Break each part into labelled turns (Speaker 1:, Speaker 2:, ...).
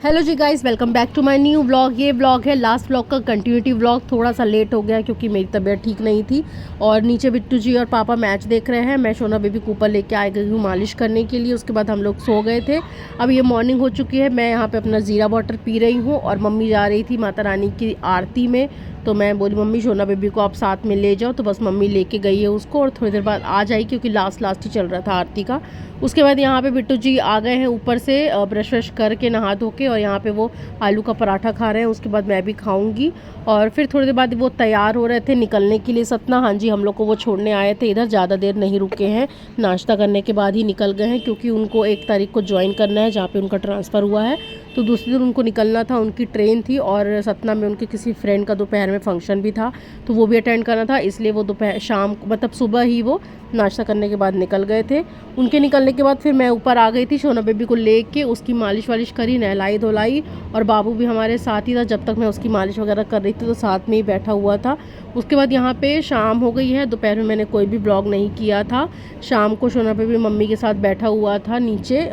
Speaker 1: Hello जी guys, welcome back to my new vlog. ये vlog है लास्ट व्लॉग का कंटिन्यूटी व्लॉग। थोड़ा सा लेट हो गया क्योंकि मेरी तबीयत ठीक नहीं थी और नीचे बिट्टू जी और पापा मैच देख रहे हैं। मैं सोना बेबी को ऊपर लेके आ गई हूँ मालिश करने के लिए। उसके बाद हम लोग सो गए थे। अब ये मॉर्निंग हो चुकी है। मैं यहाँ पे अपना ज़ीरा वाटर पी रही हूँ और मम्मी जा रही थी माता रानी की आरती में। तो मैं बोली मम्मी सोना बेबी को आप साथ में ले जाओ, तो बस मम्मी लेके गई है उसको और थोड़ी देर बाद आ जाएगी क्योंकि लास्ट ही चल रहा था आरती का। उसके बाद यहाँ पे बिट्टू जी आ गए हैं ऊपर से ब्रश व्रश करके नहा धो के, और यहाँ पे वो आलू का पराठा खा रहे हैं। उसके बाद मैं भी खाऊंगी और फिर थोड़ी देर बाद वो तैयार हो रहे थे निकलने के लिए। सतना, हाँ जी, हम लोग को वो छोड़ने आए थे इधर, ज़्यादा देर नहीं रुके हैं, नाश्ता करने के बाद ही निकल गए हैं क्योंकि उनको 1 तारीख को ज्वाइन करना है जहाँ पे उनका ट्रांसफ़र हुआ है। तो दूसरे दिन उनको निकलना था, उनकी ट्रेन थी और सतना में उनके किसी फ्रेंड का दोपहर में फंक्शन भी था तो वो भी अटेंड करना था, इसलिए वो दोपहर शाम मतलब सुबह ही वो नाश्ता करने के बाद निकल गए थे। उनके निकलने के बाद फिर मैं ऊपर आ गई थी सोना बेबी को लेके, उसकी मालिश वालिश करी, नहलाई धुलाई, और बाबू भी हमारे साथ ही था। जब तक मैं उसकी मालिश वगैरह कर रही थी तो साथ में ही बैठा हुआ था। उसके बाद यहाँ पे शाम हो गई है। दोपहर में मैंने कोई भी ब्लॉग नहीं किया था। शाम को सोना बेबी मम्मी के साथ बैठा हुआ था नीचे,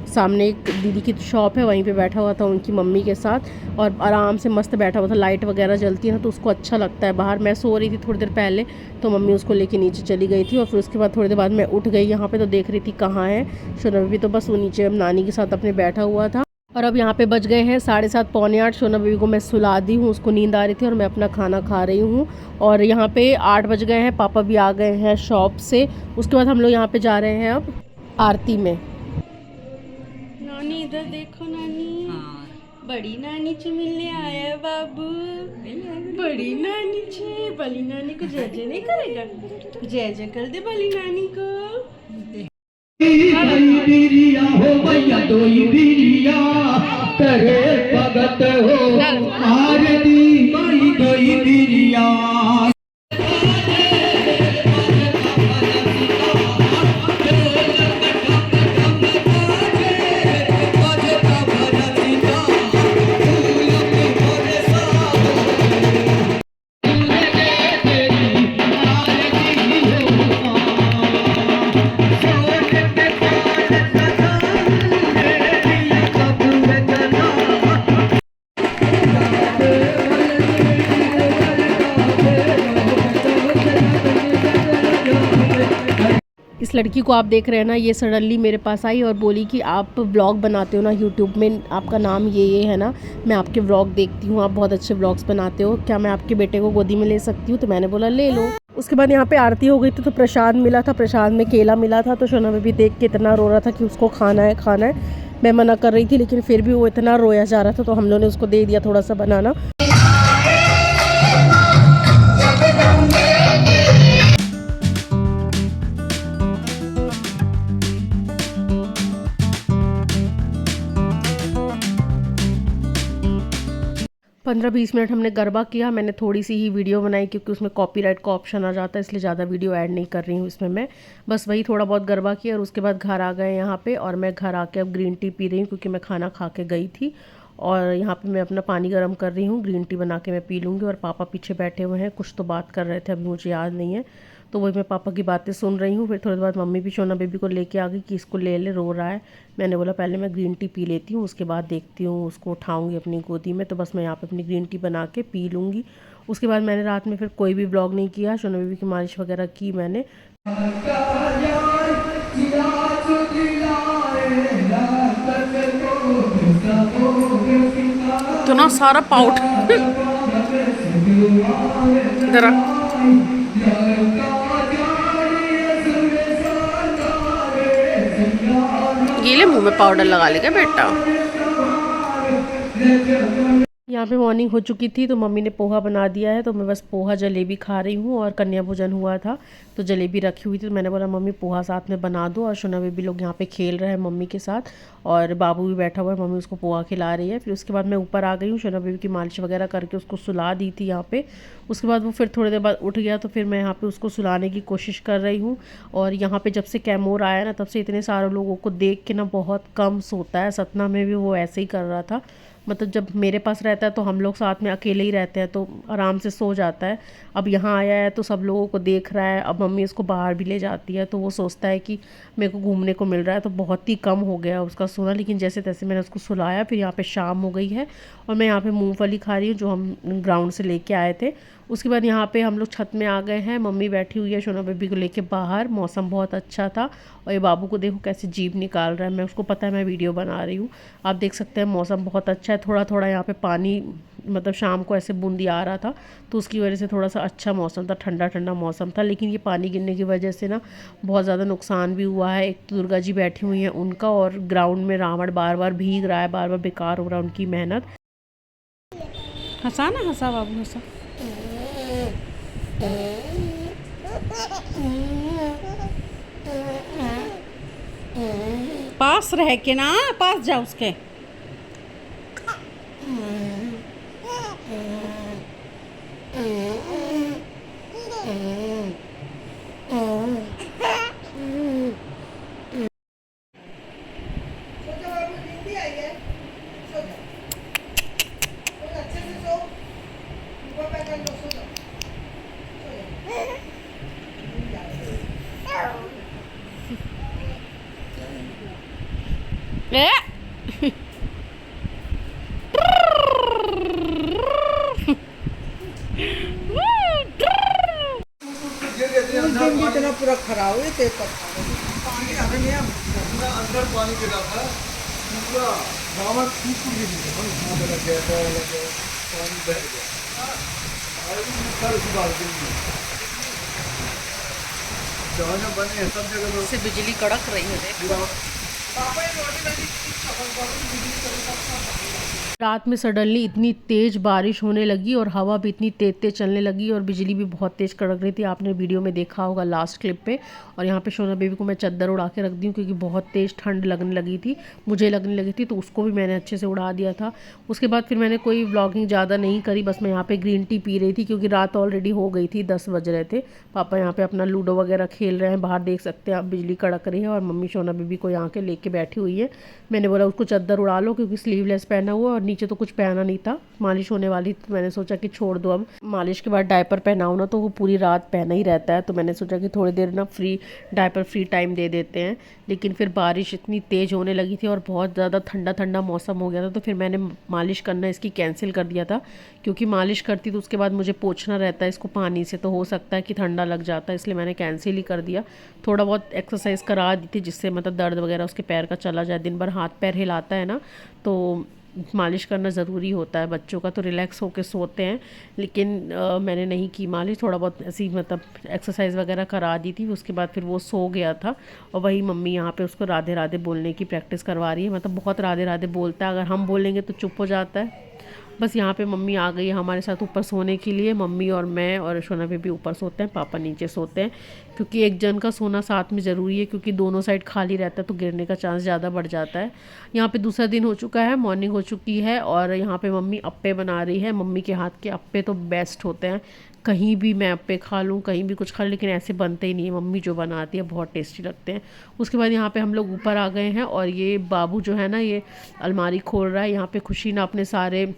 Speaker 1: सामने एक दीदी की शॉप है वहीं पे बैठा हुआ था उनकी मम्मी के साथ और आराम से मस्त बैठा हुआ था। लाइट वगैरह जलती है ना तो उसको अच्छा लगता है बाहर। मैं सो रही थी थोड़ी देर पहले तो मम्मी उसको लेके नीचे चली गई थी और फिर उसके बाद थोड़ी देर बाद मैं उठ गई यहाँ पे, तो देख रही थी कहाँ है सोना बेबी। तो बस वो नीचे नानी के साथ अपने बैठा हुआ था। और अब यहाँ पे बज गए हैं 7:30 पौने 8। सोना बेबी को मैं सुला दी हूँ, उसको नींद आ रही थी और मैं अपना खाना खा रही हूँ। और यहाँ पे 8 बज गए हैं, पापा भी आ गए हैं शॉप से। उसके बाद हम लोग यहाँ पे जा रहे हैं अब आरती में। नानी इधर देखो, नानी बड़ी नानी से मिलने आया है बाबू। बड़ी नानी से, बड़ी नानी को जय जय नहीं करेगा? जय जय कर दे बड़ी नानी को।
Speaker 2: बिरिया हो भैया दोई बिरिया करे भगत हो आरती माई दोई बिरिया।
Speaker 1: इस लड़की को आप देख रहे हैं ना, ये सडनली मेरे पास आई और बोली कि आप व्लॉग बनाते हो ना यूट्यूब में, आपका नाम ये है ना, मैं आपके व्लॉग देखती हूँ, आप बहुत अच्छे व्लॉग्स बनाते हो, क्या मैं आपके बेटे को गोदी में ले सकती हूँ? तो मैंने बोला ले लो। उसके बाद यहाँ पे आरती हो गई थी तो प्रसाद मिला था, प्रसाद में केला मिला था। तो सोना बेबी देख के इतना रो रहा था कि उसको खाना है खाना है। मैं मना कर रही थी लेकिन फिर भी वो इतना रोया जा रहा था तो हम लोगों ने उसको दे दिया थोड़ा सा बनाना। 15-20 मिनट हमने गरबा किया। मैंने थोड़ी सी ही वीडियो बनाई क्योंकि उसमें कॉपीराइट का ऑप्शन आ जाता है, इसलिए ज़्यादा वीडियो ऐड नहीं कर रही हूँ इसमें मैं। बस वही थोड़ा बहुत गरबा किया और उसके बाद घर आ गए यहाँ पे, और मैं घर आके अब ग्रीन टी पी रही हूँ क्योंकि मैं खाना खा के गई थी। और यहाँ पे मैं अपना पानी गर्म कर रही हूँ, ग्रीन टी बना के मैं पी लूँगी। और पापा पीछे बैठे हुए हैं, कुछ तो बात कर रहे थे, अभी मुझे याद नहीं है, तो वही मैं पापा की बातें सुन रही हूँ। फिर थोड़ी देर बाद मम्मी भी सोना बेबी को लेके आ गई कि इसको ले ले, रो रहा है। मैंने बोला पहले मैं ग्रीन टी पी लेती हूँ, उसके बाद देखती हूँ उसको उठाऊँगी अपनी गोदी में। तो बस मैं यहाँ पे अपनी ग्रीन टी बना के पी लूँगी। उसके बाद मैंने रात में फिर कोई भी ब्लॉग नहीं किया, सोना बेबी की मालिश वगैरह की मैंने। तो ना सारा पाउडर इधर गीले मुंह में पाउडर लगा लेगा बेटा। यहाँ पे मॉर्निंग हो चुकी थी तो मम्मी ने पोहा बना दिया है, तो मैं बस पोहा जलेबी खा रही हूँ। और कन्या भोजन हुआ था तो जलेबी रखी हुई थी, तो मैंने बोला मम्मी पोहा साथ में बना दो। और सोना बेबी लोग यहाँ पे खेल रहे हैं मम्मी के साथ और बाबू भी बैठा हुआ है, मम्मी उसको पोहा खिला रही है। फिर उसके बाद मैं ऊपर आ गई हूँ, सोना बेबी की मालिश वगैरह करके उसको सुला दी थी यहाँ पे। उसके बाद वो फिर थोड़ी देर बाद उठ गया तो फिर मैं यहाँ पे उसको सुलाने की कोशिश कर रही हूँ। और यहाँ पे जब से कैमोर आया ना तब से इतने सारे लोगों को देख के ना बहुत कम सोता है। सतना में भी वो ऐसे ही कर रहा था, मतलब जब मेरे पास रहता है तो हम लोग साथ में अकेले ही रहते हैं तो आराम से सो जाता है। अब यहाँ आया है तो सब लोगों को देख रहा है, अब मम्मी इसको बाहर भी ले जाती है तो वो सोचता है कि मेरे को घूमने को मिल रहा है, तो बहुत ही कम हो गया उसका सोना। लेकिन जैसे तैसे मैंने उसको सुलाया, फिर यहाँ पे शाम हो गई है और मैं यहाँ पे मूंगफली खा रही हूँ जो हम ग्राउंड से लेके आए थे। उसके बाद यहाँ पे हम लोग छत में आ गए हैं, मम्मी बैठी हुई है शोना बेबी को लेके बाहर। मौसम बहुत अच्छा था और ये बाबू को देखो कैसे जीभ निकाल रहा है, मैं उसको पता है मैं वीडियो बना रही हूँ। आप देख सकते हैं मौसम बहुत अच्छा है, थोड़ा थोड़ा यहाँ पे पानी मतलब शाम को ऐसे बूंदी आ रहा था तो उसकी वजह से थोड़ा सा अच्छा मौसम था, ठंडा ठंडा मौसम था। लेकिन ये पानी गिरने की वजह से ना बहुत ज़्यादा नुकसान भी हुआ है। एक तो दुर्गा जी बैठी हुई हैं उनका, और ग्राउंड में रावण बार बार भीग रहा है, बार बार बेकार हो रहा है उनकी मेहनत।
Speaker 3: हंसा ना, हंसा बाबू हंसा। पास रह के ना, पास जा उसके। ए
Speaker 4: इतना पूरा खराब है ते पानी आ गया अंदर पानी गिरा था पूरा गाँव सूख गई वहाँ पे लग गया पानी बह गया कल की बात जहाँ बने सब जगह
Speaker 3: से बिजली कड़क रही है देखो।
Speaker 1: रात में सडनली इतनी तेज़ बारिश होने लगी और हवा भी इतनी तेज तेज चलने लगी और बिजली भी बहुत तेज़ कड़क रही थी, आपने वीडियो में देखा होगा लास्ट क्लिप पे। और यहाँ पे शोना बेबी को मैं चादर उड़ा के रख दी हूँ क्योंकि बहुत तेज़ ठंड लगने लगी थी, मुझे लगने लगी थी, तो उसको भी मैंने अच्छे से उड़ा दिया था। उसके बाद फिर मैंने कोई व्लॉगिंग ज़्यादा नहीं करी, बस मैं यहाँ पर ग्रीन टी पी रही थी क्योंकि रात ऑलरेडी हो गई थी, 10 बज रहे थे। पापा यहाँ पर अपना लूडो वगैरह खेल रहे हैं, बाहर देख सकते हैं आप बिजली कड़क रही है, और मम्मी शोना बेबी को यहाँ के लेके बैठी हुई है। मैंने बोला उसको चादर उड़ा लो क्योंकि स्लीवलेस पहना हुआ और नीचे तो कुछ पहना नहीं था, मालिश होने वाली, तो मैंने सोचा कि छोड़ दो। अब मालिश के बाद डायपर पहनाओ ना तो वो पूरी रात पहना ही रहता है, तो मैंने सोचा कि थोड़ी देर ना डायपर फ्री टाइम दे देते हैं। लेकिन फिर बारिश इतनी तेज़ होने लगी थी और बहुत ज़्यादा ठंडा ठंडा मौसम हो गया था, तो फिर मैंने मालिश करना इसकी कैंसिल कर दिया था क्योंकि मालिश करती तो उसके बाद मुझे पोंछना रहता है इसको पानी से, तो हो सकता है कि ठंडा लग जाता है, इसलिए मैंने कैंसिल ही कर दिया। थोड़ा बहुत एक्सरसाइज करा दी थी जिससे मतलब दर्द वगैरह उसके पैर का चला जाए, दिन भर हाथ पैर हिलाता है ना तो मालिश करना ज़रूरी होता है, बच्चों का तो रिलैक्स होकर सोते हैं। लेकिन मैंने नहीं की मालिश, थोड़ा बहुत ऐसी मतलब एक्सरसाइज वगैरह करा दी थी, उसके बाद फिर वो सो गया था। और वही मम्मी यहाँ पे उसको राधे राधे बोलने की प्रैक्टिस करवा रही है, मतलब बहुत राधे राधे बोलता है, अगर हम बोलेंगे तो चुप हो जाता है। बस यहाँ पे मम्मी आ गई है हमारे साथ ऊपर सोने के लिए, मम्मी और मैं और शोना बेबी ऊपर सोते हैं, पापा नीचे सोते हैं, क्योंकि एक जन का सोना साथ में ज़रूरी है क्योंकि दोनों साइड खाली रहता है तो गिरने का चांस ज़्यादा बढ़ जाता है। यहाँ पे दूसरा दिन हो चुका है, मॉर्निंग हो चुकी है और यहाँ पे मम्मी अप्पे बना रही है। मम्मी के हाथ के अप्पे तो बेस्ट होते हैं, कहीं भी मैं अप्पे खा लूँ, कहीं भी कुछ खा लूँ, लेकिन ऐसे बनते ही नहीं है, मम्मी जो बनाती है बहुत टेस्टी लगते हैं। उसके बाद यहाँ पे हम लोग ऊपर आ गए हैं और ये बाबू जो है ना ये अलमारी खोल रहा है। यहाँ पे खुशी ना अपने सारे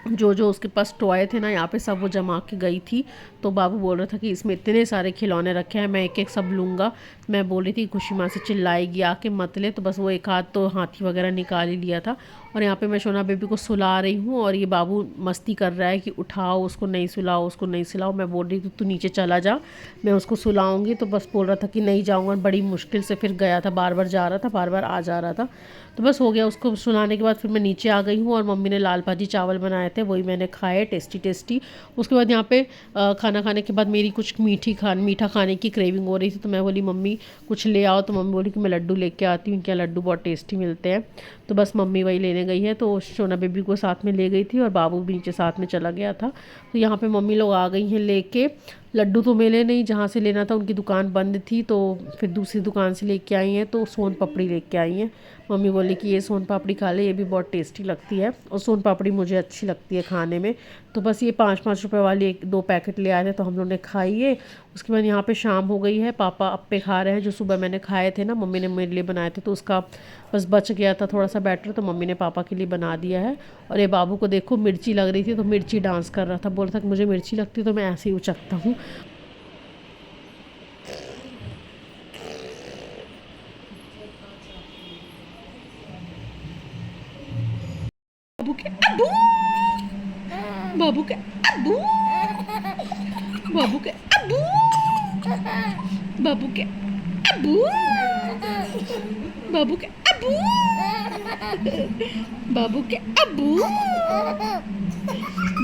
Speaker 1: जो उसके पास टॉय थे ना यहाँ पे सब वो जमा के गई थी, तो बाबू बोल रहा था कि इसमें इतने सारे खिलौने रखे हैं, मैं एक एक सब लूँगा। मैं बोल रही थी खुशी माँ से चिल्लाएगी आके मत ले, तो बस वो एक हाथ तो हाथी वगैरह निकाल ही लिया था। और यहाँ पे मैं शोना बेबी को सुला रही हूँ और ये बाबू मस्ती कर रहा है कि उठाओ उसको, नहीं सुलाओ उसको, नहीं सुलाओ। मैं बोल रही थी तू नीचे चला जा, मैं उसको सुलाऊंगी, तो बस बोल रहा था कि नहीं जाऊँगा। बड़ी मुश्किल से फिर गया था, बार बार जा रहा था, बार बार आ जा रहा था, तो बस हो गया। उसको सुलाने के बाद फिर मैं नीचे आ गई हूँ और मम्मी ने लाल भाजी चावल बनाए थे, वही मैंने खाए, टेस्टी टेस्टी। उसके बाद यहाँ पे खाना खाने के बाद मेरी कुछ मीठा खाने की क्रेविंग हो रही थी, तो मैं बोली मम्मी कुछ ले आओ, तो मम्मी बोली कि मैं लड्डू लेके आती हूँ, क्या लड्डू बहुत टेस्टी मिलते हैं। तो बस मम्मी वही लेने गई है, तो शोना बेबी को साथ में ले गई थी और बाबू भी नीचे साथ में चला गया था। तो यहाँ पे मम्मी लोग आ गई हैं लेके, लड्डू तो मिले नहीं, जहाँ से लेना था उनकी दुकान बंद थी, तो फिर दूसरी दुकान से लेके आई हैं। तो सोन पापड़ी लेके आई हैं। मम्मी बोली कि ये सोन पापड़ी खा ले, ये भी बहुत टेस्टी लगती है, और सोन पापड़ी मुझे अच्छी लगती है खाने में। तो बस ये 5-5 रुपए वाली 1-2 पैकेट ले आए थे, तो हम लोग ने खाई है। उसके बाद यहाँ पे शाम हो गई है, पापा अप्पे खा रहे हैं जो सुबह मैंने खाए थे ना, मम्मी ने मेरे लिए बनाए थे, तो उसका बस बच गया था थोड़ा सा बैटर, तो मम्मी ने पापा के लिए बना दिया है। और ये बाबू को देखो मिर्ची लग रही थी, तो मिर्ची डांस कर रहा था, बोल रहा था कि मुझे मिर्ची लगती है तो मैं ऐसे ही उचकता हूँ।
Speaker 3: बाबू के अबू, बाबू के अबू, बाबू के अबू, बाबू के अबू, बाबू के अबू, बाबू के अबू,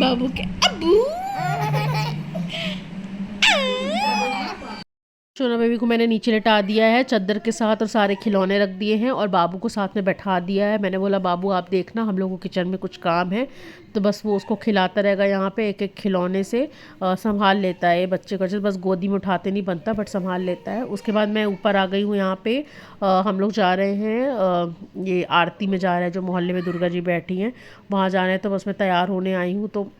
Speaker 3: बाबू के अबू।
Speaker 1: सोना बेबी को मैंने नीचे लेटा दिया है चादर के साथ, और सारे खिलौने रख दिए हैं, और बाबू को साथ में बैठा दिया है। मैंने बोला बाबू आप देखना, हम लोगों को किचन में कुछ काम है, तो बस वो उसको खिलाता रहेगा। यहाँ पे एक एक खिलौने से संभाल लेता है बच्चे को, जैसे बस गोदी में उठाते नहीं बनता, बट संभाल लेता है। उसके बाद मैं ऊपर आ गई हूँ। यहाँ पे हम लोग जा रहे हैं, ये आरती में जा रहे हैं, जो मोहल्ले में दुर्गा जी बैठी हैं वहाँ जा रहे हैं, तो बस मैं तैयार होने आई हूँ। तो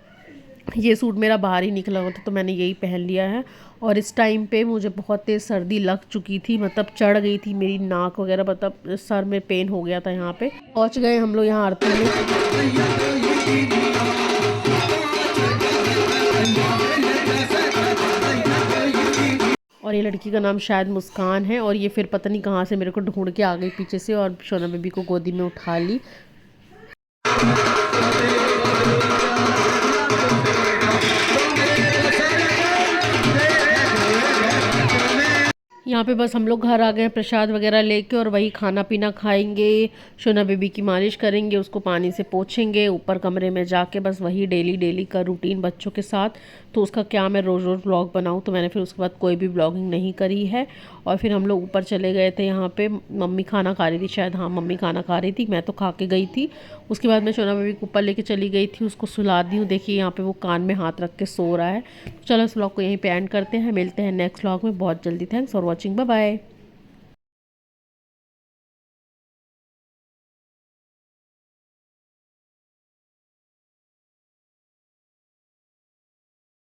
Speaker 1: ये सूट मेरा बाहर ही निकला हुआ था, तो मैंने यही पहन लिया है। और इस टाइम पे मुझे बहुत तेज़ सर्दी लग चुकी थी, मतलब चढ़ गई थी मेरी नाक वगैरह, मतलब सर में पेन हो गया था। यहाँ पे पहुँच गए हम लोग यहाँ आरती में। और ये लड़की का नाम शायद मुस्कान है, और ये फिर पता नहीं कहाँ से मेरे को ढूंढ के आ गई पीछे से, और सोना बेबी को गोदी में उठा ली। यहाँ पे बस हम लोग घर आ गए हैं प्रसाद वगैरह लेके, और वही खाना पीना खाएंगे, शोना बेबी की मालिश करेंगे, उसको पानी से पोंछेंगे, ऊपर कमरे में जाके बस वही डेली का रूटीन बच्चों के साथ। तो उसका क्या मैं रोज़ व्लॉग बनाऊँ, तो मैंने फिर उसके बाद कोई भी व्लॉगिंग नहीं करी है। और फिर हम लोग ऊपर चले गए थे। यहाँ पे मम्मी खाना खा रही थी शायद, हाँ मम्मी खाना खा रही थी, मैं तो खा के गई थी। उसके बाद मैं शोना बेबी को ऊपर लेके चली गई थी, उसको सुला दी हूँ। देखिए यहाँ पे वो कान में हाथ रख के सो रहा है। चलो इस व्लॉग को यहीं पे एंड करते हैं, मिलते हैं नेक्स्ट व्लॉग में बहुत जल्दी। Thanks for watching, bye bye.